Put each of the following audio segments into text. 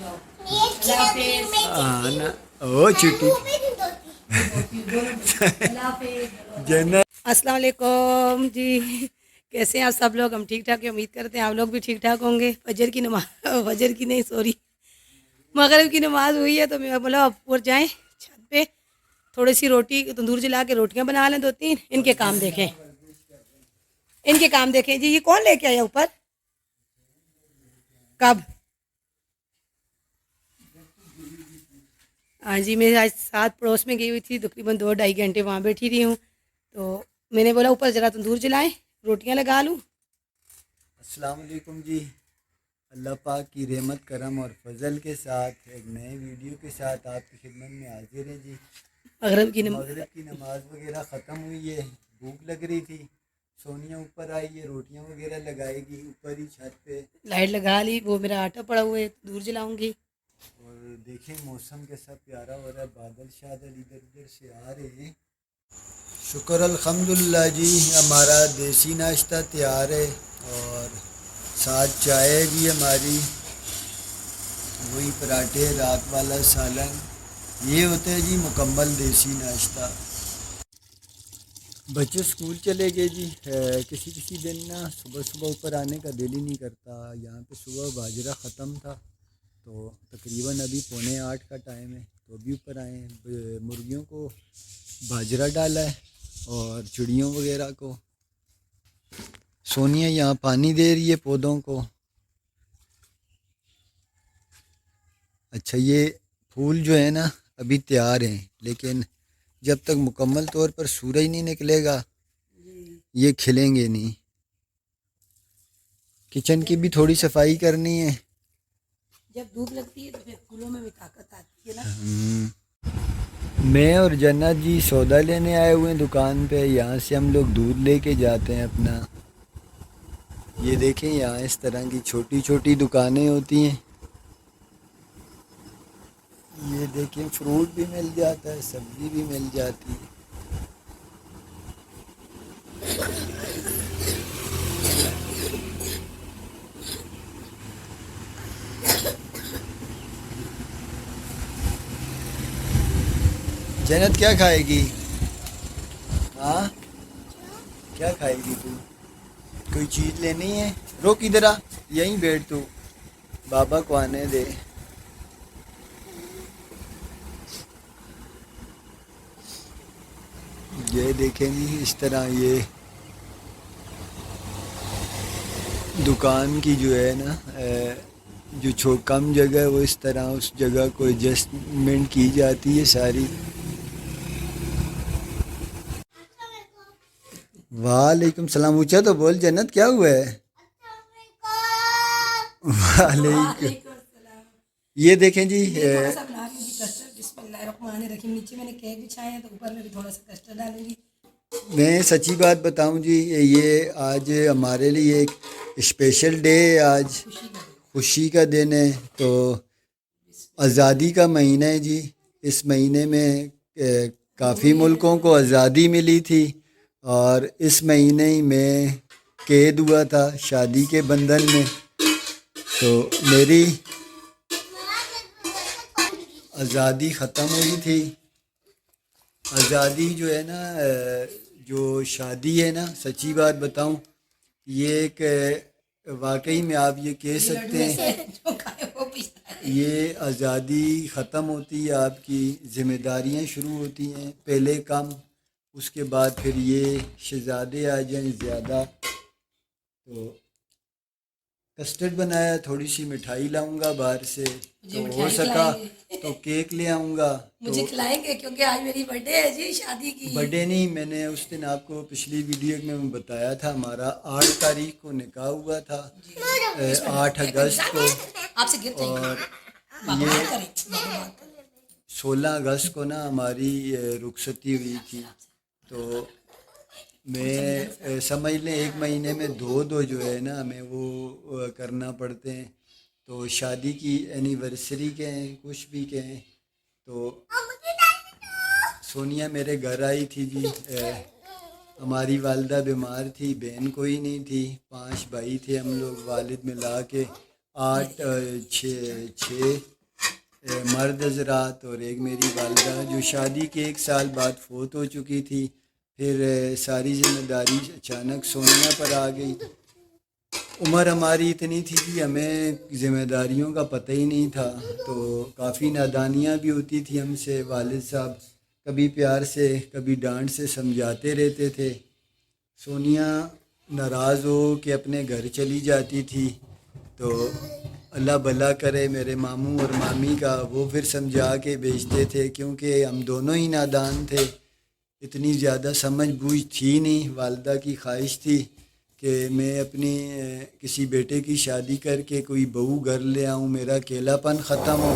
نا او چٹی جنت۔ السلام علیکم جی، کیسے ہیں آپ سب لوگ؟ ہم ٹھیک ٹھاک ہیں، امید کرتے ہیں آپ لوگ بھی ٹھیک ٹھاک ہوں گے۔ فجر کی نماز، فجر کی نہیں سوری، مغرب کی نماز ہوئی ہے تو میں بولا اوپر جائیں چھت پہ، تھوڑی سی روٹی تندور جلا کے روٹیاں بنا لیں، 2-3 ان کے کام دیکھیں، ان کے کام دیکھیں جی۔ یہ کون لے کے آیا اوپر؟ کب؟ ہاں جی، میں آج ساتھ پڑوس میں گئی ہوئی تھی، تقریباً 2-2.5 گھنٹے وہاں بیٹھی رہی ہوں، تو میں نے بولا اوپر ذرا تندور جلائیں، روٹیاں لگا لوں۔ السلام علیکم جی، اللہ پاک کی رحمت کرم اور فضل کے ساتھ ایک نئے ویڈیو کے ساتھ آپ کی خدمت میں حاضر ہیں جی۔ مغرب کی نماز وغیرہ ختم ہوئی ہے، بھوک لگ رہی تھی، سونیا اوپر آئی ہے، روٹیاں وغیرہ لگائے گی اوپر ہی چھت پہ، لائٹ لگا لی، وہ میرا آٹا پڑا ہوا ہے، تندور جلاؤں گی۔ اور دیکھیں موسم کیسا پیارا ہو رہا ہے، بادل شادل ادھر ادھر سے آ رہے ہیں۔ شکر الحمدللہ جی، ہمارا دیسی ناشتہ تیار ہے اور ساتھ چائے بھی ہماری، وہی پراٹھے، رات والا سالن، یہ ہوتا ہے جی مکمل دیسی ناشتہ۔ بچے اسکول چلے گئے جی، کسی کسی دن نا صبح صبح اوپر آنے کا دل ہی نہیں کرتا۔ یہاں پہ صبح باجرہ ختم تھا تو تقریباً ابھی 7:45 کا ٹائم ہے، تو ابھی اوپر آئے ہیں۔ مرغیوں کو باجرہ ڈالا ہے اور چڑیوں وغیرہ کو، سونیا یہاں پانی دے رہی ہے پودوں کو۔ اچھا، یہ پھول جو ہے نا ابھی تیار ہیں، لیکن جب تک مکمل طور پر سورج نہیں نکلے گا یہ کھلیں گے نہیں۔ کچن کی بھی تھوڑی صفائی کرنی ہے۔ جب دھوپ لگتی ہے تو پھر پھولوں میں بھی طاقت آتی ہے نا۔ میں اور جنت جی سودا لینے آئے ہوئے ہیں دکان پہ، یہاں سے ہم لوگ دودھ لے کے جاتے ہیں اپنا۔ یہ دیکھیں یہاں اس طرح کی چھوٹی چھوٹی دکانیں ہوتی ہیں، یہ دیکھیں فروٹ بھی مل جاتا ہے، سبزی بھی مل جاتی ہے۔ جنت کیا کھائے گی؟ ہاں کیا کھائے گی تو؟ کوئی چیز لینی ہے؟ روک ادھر آ، یہیں بیٹھ تو، بابا کو آنے دے۔ یہ دیکھیں گی اس طرح یہ دکان کی جو ہے نا جو کم جگہ ہے وہ اس طرح اس جگہ کو ایڈجسٹمنٹ کی جاتی ہے ساری۔ وعلیکم السلام، اونچا تو بول جنت، کیا ہوا ہے؟ وعلیکم۔ یہ دیکھیں جی، بسم اللہ الرحمن الرحیم، نیچے میں نے کیک بچھائے ہیں تو اوپر میں بھی تھوڑا سا کسٹرڈ ڈالوں گی۔ میں سچی بات بتاؤں جی، یہ آج ہمارے لیے ایک اسپیشل ڈے ہے، آج خوشی کا دن ہے۔ تو آزادی کا مہینہ ہے جی، اس مہینے میں کافی ملکوں کو آزادی ملی تھی، اور اس مہینے ہی میں قید ہوا تھا شادی کے بندھن میں۔ تو میری آزادی ختم ہوئی تھی۔ آزادی جو ہے نا، جو شادی ہے نا، سچی بات بتاؤں یہ ایک واقعی میں آپ یہ کہہ سکتے ہیں یہ آزادی ختم ہوتی ہے، آپ کی ذمہ داریاں شروع ہوتی ہیں، پہلے کم، اس کے بعد پھر یہ شہزادے آ جائیں زیادہ۔ تو کسٹرڈ بنایا، تھوڑی سی مٹھائی لاؤں گا باہر سے، تو ہو سکا تو کیک لے آؤں گا۔ مجھے کھلائیں گے کیونکہ آج میری برتھ ڈے ہے جی، شادی کی۔ برتھ ڈے نہیں، میں نے اس دن آپ کو پچھلی ویڈیو میں بتایا تھا، ہمارا 8 تاریخ کو نکاح ہوا تھا، 8 اگست کو، اور یہ 16 اگست کو نا ہماری رخصتی ہوئی تھی۔ تو میں سمجھ لیں 1 مہینے میں 2 جو ہے نا ہمیں وہ کرنا پڑتے ہیں۔ تو شادی کی اینیورسری کہیں، کچھ بھی کہیں، تو سونیا میرے گھر آئی تھی جی، ہماری والدہ بیمار تھی، بہن کوئی نہیں تھی، 5 بھائی تھے ہم لوگ، والد ملا کے 8 6 مرد حضرات اور ایک میری والدہ جو شادی کے 1 سال بعد فوت ہو چکی تھی. پھر ساری ذمہ داری اچانک سونیا پر آ گئی. عمر ہماری اتنی تھی کہ ہمیں ذمہ داریوں کا پتہ ہی نہیں تھا، تو کافی نادانیاں بھی ہوتی تھی ہم سے. والد صاحب کبھی پیار سے کبھی ڈانٹ سے سمجھاتے رہتے تھے. سونیا ناراض ہو کہ اپنے گھر چلی جاتی تھی تو اللہ بھلا کرے میرے ماموں اور مامی کا، وہ پھر سمجھا کے بھیجتے تھے، کیونکہ ہم دونوں ہی نادان تھے، اتنی زیادہ سمجھ بوجھ تھی نہیں. والدہ کی خواہش تھی کہ میں اپنی کسی بیٹے کی شادی کر کے کوئی بہو گھر لے آؤں، میرا اکیلا پن ختم ہو.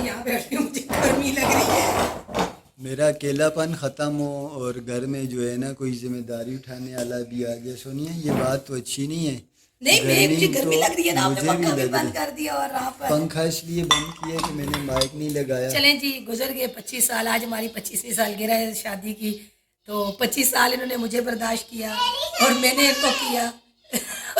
یہاں بیٹھی ہوں، مجھے گرمی لگ رہی ہے. میرا اکیلا پن ختم ہو اور گھر میں جو ہے نا کوئی ذمہ داری اٹھانے والا بھی آ گیا. سونیا یہ بات تو اچھی نہیں ہے. نہیں مجھے گرمی لگ رہی ہے نا، آپ نے مجھے بھی پنکھا بھی لگ بند رہی. کر دیا اور آپ پنکھا اس لیے بند کیا کہ میں نے مائک نہیں لگایا. چلیں جی. گزر گئے 25 سال. آج ہماری 25ویں سالگرہ ہے شادی کی. تو 25 سال انہوں نے مجھے برداشت کیا اور میں نے ان کو کیا.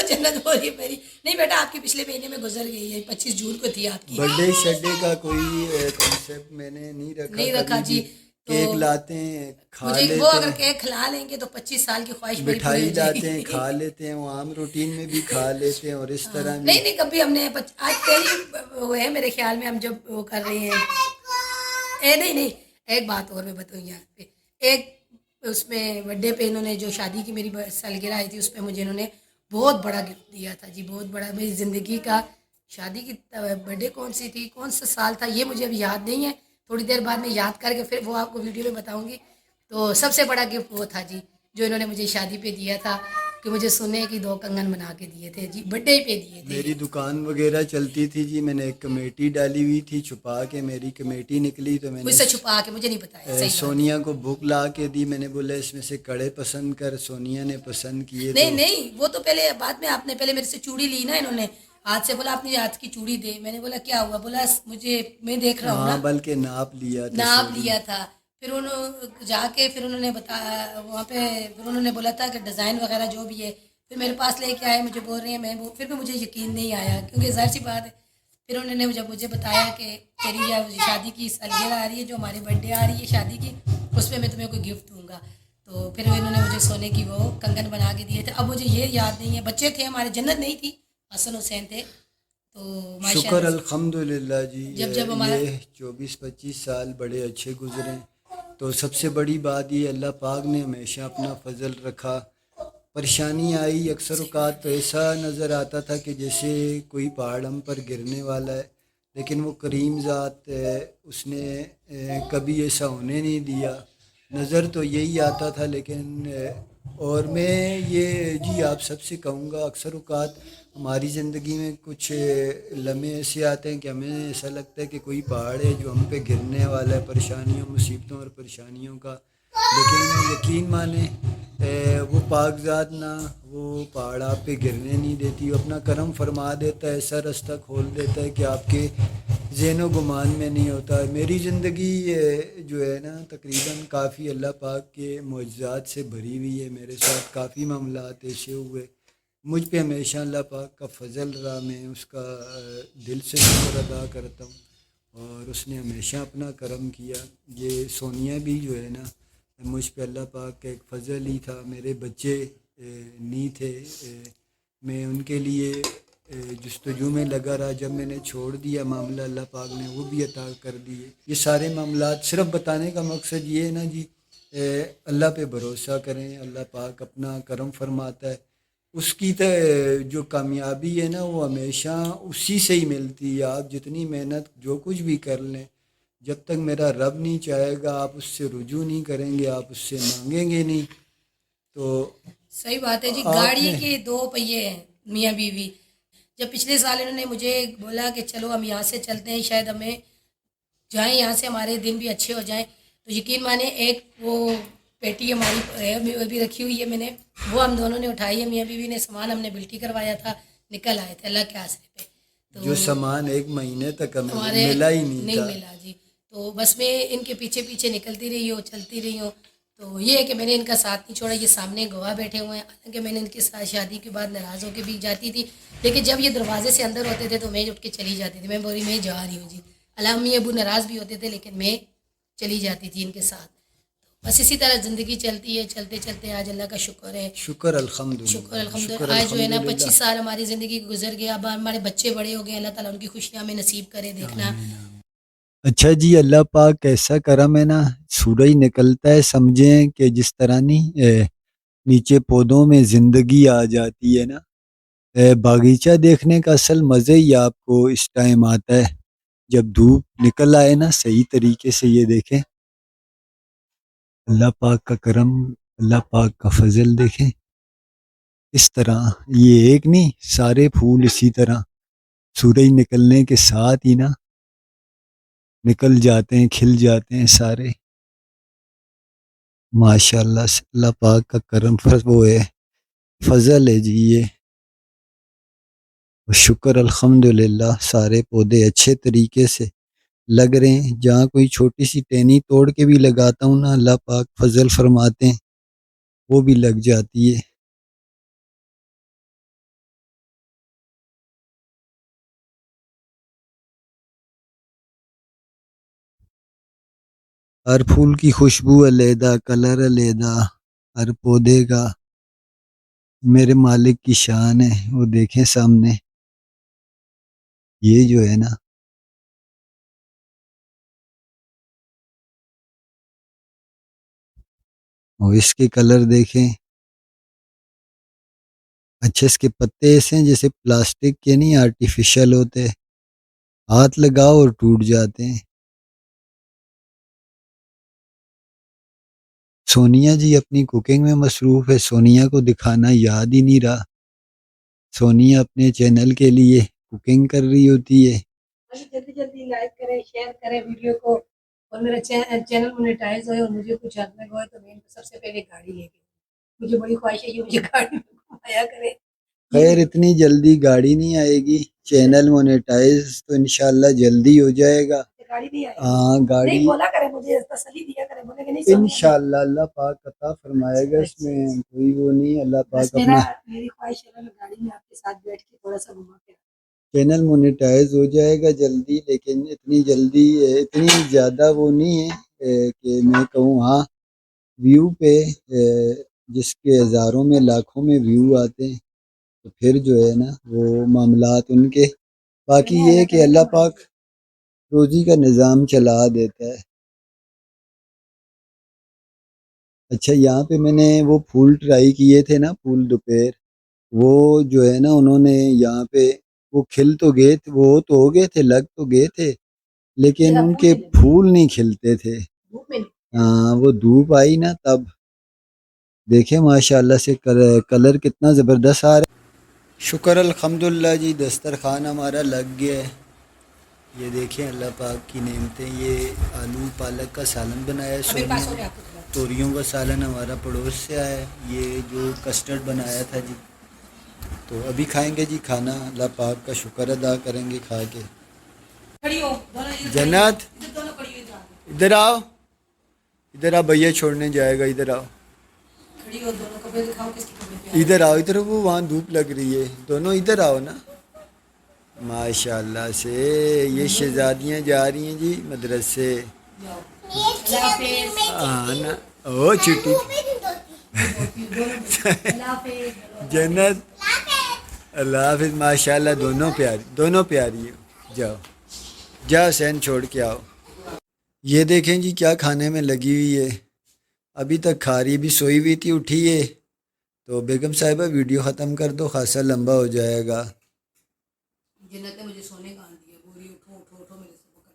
جنت ہو رہی ہے میری. نہیں بیٹا آپ کی پچھلے مہینے میں گزر گئی ہے، 25 جون کو تھی آپ کی. برتھ ڈے شڈے کا کوئی کنسیپٹ میں نے نہیں رکھا جی. کیک لاتے ہیں کھا مجھے لیتے وہ اگر ہیں، کیک کھلا لیں گے تو 25 سال کی خواہش میری پوری مٹھائی ہو جائے لاتے ہیں گی. کھا لیتے ہیں، وہ عام روٹین میں بھی کھا لیتے ہیں اور اس طرح بھی. نہیں کبھی ہم نے آج پہلی وہ ہے میرے خیال میں، ہم جب وہ کر رہے ہیں. نہیں ایک بات اور میں بتاؤں یہاں پہ. ایک اس میں برتھ ڈے پہ انہوں نے جو شادی کی میری سالگرہ آئی تھی، اس پہ مجھے انہوں نے بہت بڑا گفٹ دیا تھا جی، بہت بڑا. میری زندگی کا شادی کی برتھ ڈے کون سی تھی، کون سا سال تھا، یہ مجھے ابھی یاد نہیں ہے. تھوڑی دیر بعد میں یاد کر کے پھر وہ آپ کو ویڈیو میں بتاؤں گی. تو سب سے بڑا گفٹ وہ تھا جی جو انہوں نے مجھے شادی پہ دیا تھا، کہ مجھے سونے کی 2 کنگن بنا کے دیے تھے جی، برتھ ڈے پہ دیے تھے. میری دکان وغیرہ چلتی تھی جی، میں نے ایک کمیٹی ڈالی ہوئی تھی چھپا کے. میری کمیٹی نکلی تو میں مجھ نے سے چھپا کے، مجھے نہیں بتایا. صحیح بات. سونیا کو بک لا کے دی. میں نے بولا اس میں سے کڑے پسند کر. سونیا نے پسند کیے. نہیں وہ تو پہلے بعد میں آپ نے پہلے میرے سے چوڑی لی نا انہوں نے ہاتھ سے. بولا اپنی ہاتھ کی چوڑی دے. میں نے بولا کیا ہوا؟ بولا مجھے میں دیکھ رہا ہوں نا. بلکہ ناپ لیا تھا. پھر جا کے پھر انہوں نے بتایا وہاں پہ. پھر انہوں نے بولا تھا کہ ڈیزائن وغیرہ جو بھی ہے. پھر میرے پاس لے کے آئے، مجھے بول رہے ہیں پھر بھی مجھے یقین نہیں آیا، کیونکہ ظاہر سی بات ہے. پھر انہوں نے جب مجھے بتایا کہ تیری شادی کی سالگرہ آ رہی ہے، جو ہماری برتھ ڈے آ رہی ہے شادی کی، اس میں تمہیں کوئی گفٹ دوں گا. تو پھر انہوں نے مجھے سونے کی وہ کنگن بنا کے دیے تھے. اب مجھے یہ یاد نہیں ہے، بچے تھے ہمارے، جنت نہیں تھی، حسن حسین تھے. تو شکر الحمدللہ جی. جب ہمارا 24-25 سال بڑے اچھے گزرے. تو سب سے بڑی بات یہ اللہ پاک نے ہمیشہ اپنا فضل رکھا. پریشانی آئی اکثر اوقات تو ایسا نظر آتا تھا کہ جیسے کوئی پہاڑ ہم پر گرنے والا ہے، لیکن وہ کریم ذات اس نے کبھی ایسا ہونے نہیں دیا. نظر تو یہی آتا تھا، لیکن اور میں یہ جی آپ سب سے کہوں گا، اکثر اوقات ہماری زندگی میں کچھ لمحے ایسے آتے ہیں کہ ہمیں ایسا لگتا ہے کہ کوئی پہاڑ ہے جو ہم پہ گرنے والا ہے، پریشانیوں مصیبتوں اور پریشانیوں کا. لیکن یقین مانیں وہ پاک ذات نہ وہ پہاڑ آپ پہ گرنے نہیں دیتی، وہ اپنا کرم فرما دیتا ہے، ایسا رستہ کھول دیتا ہے کہ آپ کے ذہن و گمان میں نہیں ہوتا. میری زندگی جو ہے نا تقریباً کافی اللہ پاک کے معجزات سے بھری ہوئی ہے. میرے ساتھ کافی معاملات ایسے ہوئے، مجھ پہ ہمیشہ اللہ پاک کا فضل رہا. میں اس کا دل سے شکر ادا کرتا ہوں اور اس نے ہمیشہ اپنا کرم کیا. یہ سونیا بھی جو ہے نا مجھ پہ اللہ پاک کا ایک فضل ہی تھا. میرے بچے نہیں تھے، میں ان کے لیے جستجو میں لگا رہا. جب میں نے چھوڑ دیا معاملہ اللہ پاک نے وہ بھی عطا کر دیے. یہ سارے معاملات صرف بتانے کا مقصد یہ ہے نا جی اللہ پہ بھروسہ کریں، اللہ پاک اپنا کرم فرماتا ہے. اس کی جو کامیابی ہے نا وہ ہمیشہ اسی سے ہی ملتی ہے. آپ جتنی محنت جو کچھ بھی کر لیں، جب تک میرا رب نہیں چاہے گا آپ اس سے رجوع نہیں کریں گے، آپ اس سے مانگیں گے نہیں. تو صحیح بات ہے جی. گاڑی کے 2 پہیے ہیں میاں بیوی. جب پچھلے سال انہوں نے مجھے بولا کہ چلو ہم یہاں سے چلتے ہیں، شاید ہمیں جائیں یہاں سے، ہمارے دن بھی اچھے ہو جائیں، تو یقین مانیں ایک وہ پیٹی ہماری ہے بھی رکھی ہوئی ہے، میں نے وہ ہم دونوں نے اٹھائی ہے، میاں بیوی نے. سامان ہم نے بلٹی کروایا تھا، نکل آئے تھے اللہ کے آسرے پہ. تو جو سامان 1 مہینے تک ہمیں ہمارے ملا ہی نہیں تھا. ملا جی. تو بس میں ان کے پیچھے پیچھے نکلتی رہی ہوں، چلتی رہی ہوں. تو یہ ہے کہ میں نے ان کا ساتھ نہیں چھوڑا. یہ سامنے گواہ بیٹھے ہوئے ہیں. حالانکہ میں نے ان کے ساتھ شادی کے بعد ناراض ہو کے بھی جاتی تھی, لیکن جب یہ دروازے سے اندر ہوتے تھے تو میں اٹھ کے چلی جاتی تھی. میں بولی میں جا رہی ہوں جی. امی ابو ناراض بھی ہوتے تھے لیکن میں چلی جاتی تھی ان کے ساتھ. بس اسی طرح زندگی چلتی ہے. چلتے چلتے آج اللہ کا شکر ہے, شکر الحمدللہ. شکر الحمدللہ. آج جو ہے نا 25 سال ہماری زندگی گزر گیا. اب ہمارے بچے بڑے ہو گئے. اللہ تعالیٰ ان کی خوشیاں ہمیں نصیب کرے دیکھنا. اچھا جی, اللہ پاک کیسا کرم ہے نا, سورج نکلتا ہے سمجھیں کہ جس طرح نہیں نیچے پودوں میں زندگی آ جاتی ہے نا. باغیچہ دیکھنے کا اصل مزہ ہی آپ کو اس ٹائم آتا ہے جب دھوپ نکل آئے نا صحیح طریقے سے. یہ دیکھیں اللہ پاک کا کرم, اللہ پاک کا فضل دیکھیں اس طرح. یہ ایک نہیں, سارے پھول اسی طرح سورج نکلنے کے ساتھ ہی نا نکل جاتے ہیں, کھل جاتے ہیں سارے. ماشاء اللہ سے اللہ پاک کا کرم وہ ہے, فضل ہے جی یہ. شکر الحمدللہ سارے پودے اچھے طریقے سے لگ رہے ہیں. جہاں کوئی چھوٹی سی ٹہنی توڑ کے بھی لگاتا ہوں نا, اللہ پاک فضل فرماتے ہیں وہ بھی لگ جاتی ہے. ہر پھول کی خوشبو علیحدہ, کلر علیحدہ ہر پودے کا. میرے مالک کی شان ہے, وہ دیکھیں سامنے. یہ جو ہے نا اور اس کے کلر دیکھیں. اچھا, اس کے پتے ایسے ہیں جیسے پلاسٹک کے نہیں, آرٹیفیشل ہوتے, ہاتھ لگاؤ اور ٹوٹ جاتے ہیں. سونیا جی اپنی کوکنگ میں مصروف ہے. سونیا کو دکھانا یاد ہی نہیں رہا. سونیا اپنے چینل کے لیے کوکنگ کر رہی ہوتی ہے. جلدی جلدی لائک کریں, شیئر کریں ویڈیو کو, اور میرا چینل مونیٹائز ہوئے اور مجھے کچھ ہاتھ میں گئے تو میں سب سے پہلے گاڑی لے کے, مجھے بڑی خواہش ہے کہ مجھے گاڑی میں گھمایا کرے. خیر اتنی جلدی گاڑی نہیں آئے گی, چینل مونیٹائز تو انشاءاللہ جلدی ہو جائے گا. گاڑی نہیں آئی, ہاں گاڑی نہیں بولا کرے, مجھے تسلی دیا کرے, بولے کہ نہیں سونیا انشاءاللہ اللہ پاک عطا فرمائے گا, اس میں کوئی وہ نہیں. اللہ بس پاک اپنا میری خواہش ہے میں گاڑی میں آپ کے ساتھ بیٹھ کے تھوڑا سا گھما کے چینل مونیٹائز ہو جائے گا جلدی, لیکن اتنی جلدی اتنی زیادہ وہ نہیں ہے کہ میں کہوں. ہاں ویو پہ جس کے ہزاروں میں لاکھوں میں ویو آتے ہیں تو پھر جو ہے نا وہ معاملات ان کے. باقی یہ ہے کہ اللہ پاک روزی کا نظام چلا دیتا ہے. اچھا, یہاں پہ میں نے وہ پھول ٹرائی کیے تھے نا, پھول دوپہر, وہ جو ہے نا انہوں نے یہاں پہ وہ کھل تو گئے تھے, وہ تو ہو گئے تھے, لگ تو گئے تھے, لیکن ان کے پھول نہیں کھلتے تھے. ہاں وہ دھوپ آئی نا تب دیکھیں ماشاء اللہ سے کلر کتنا زبردست آ رہا ہے. شکر الحمدللہ جی, دسترخوان ہمارا لگ گیا ہے. یہ دیکھیں اللہ پاک کی نعمتیں. یہ آلو پالک کا سالن بنایا ہے, توریوں کا سالن ہمارا پڑوس سے آیا ہے. یہ جو کسٹرڈ بنایا تھا جی, تو ابھی کھائیں گے جی کھانا. اللہ پاک کا شکر ادا کریں گے کھا کے. جنت ادھر آؤ, ادھر آؤ, بھیا چھوڑنے جائے گا, ادھر آؤ, ادھر آؤ, ادھر وہ وہاں دھوپ لگ رہی ہے, دونوں ادھر آؤ نا. ماشاء اللہ سے یہ شہزادیاں جا رہی ہیں جی مدرسے. ہاں نا, او چٹی جنت اللہ حافظ. ماشاء اللہ دونوں پیاری, دونوں پیاری ہے. جاؤ جاؤ حسین چھوڑ کے آؤ. یہ دیکھیں جی کیا کھانے میں لگی ہوئی ہے, ابھی تک کھا رہی, بھی سوئی ہوئی تھی, اٹھی ہے. تو بیگم صاحبہ ویڈیو ختم کر دو, خاصا لمبا ہو جائے گا. جنت نے مجھے سونے کا دیا, بولی اٹھو اٹھو اٹھو میرے سے پکڑ.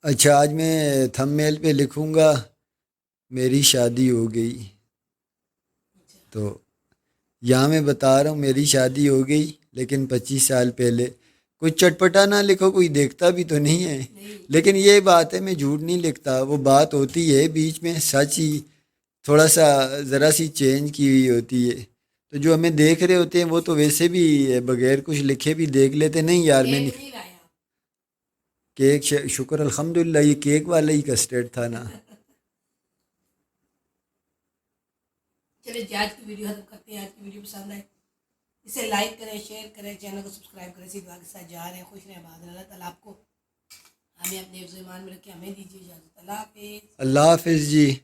اچھا, آج میں تھم میل پہ لکھوں گا میری شادی ہو گئی. تو یہاں میں بتا رہا ہوں میری شادی ہو گئی, لیکن 25 سال پہلے. کچھ چٹپٹا نہ لکھو, کوئی دیکھتا بھی تو نہیں ہے, لیکن یہ بات ہے میں جھوٹ نہیں لکھتا. وہ بات ہوتی ہے بیچ میں سچ ہی, تھوڑا سا ذرا سی چینج کی ہوئی ہوتی ہے. تو جو ہمیں دیکھ رہے ہوتے ہیں وہ تو ویسے بھی بغیر کچھ لکھے بھی دیکھ لیتے. نہیں یار میں نہیں, کیک شکر الحمدللہ, یہ کیک والا ہی کسٹرڈ تھا نا. چلے جی آج کی ویڈیو ختم کرتے ہیں. آج کی ویڈیو پسند آئے اسے لائک کریں, شیئر کریں, چینل کو سبسکرائب کریں. اسی دعا کے ساتھ جا رہے ہیں. خوش رہیں, آباد رہیں. اللہ تعالیٰ آپ کو ہمیں اپنے حفظ و ایمان میں رکھے. ہمیں دیجیے اجازت. اللہ حافظ. اللہ حافظ جی.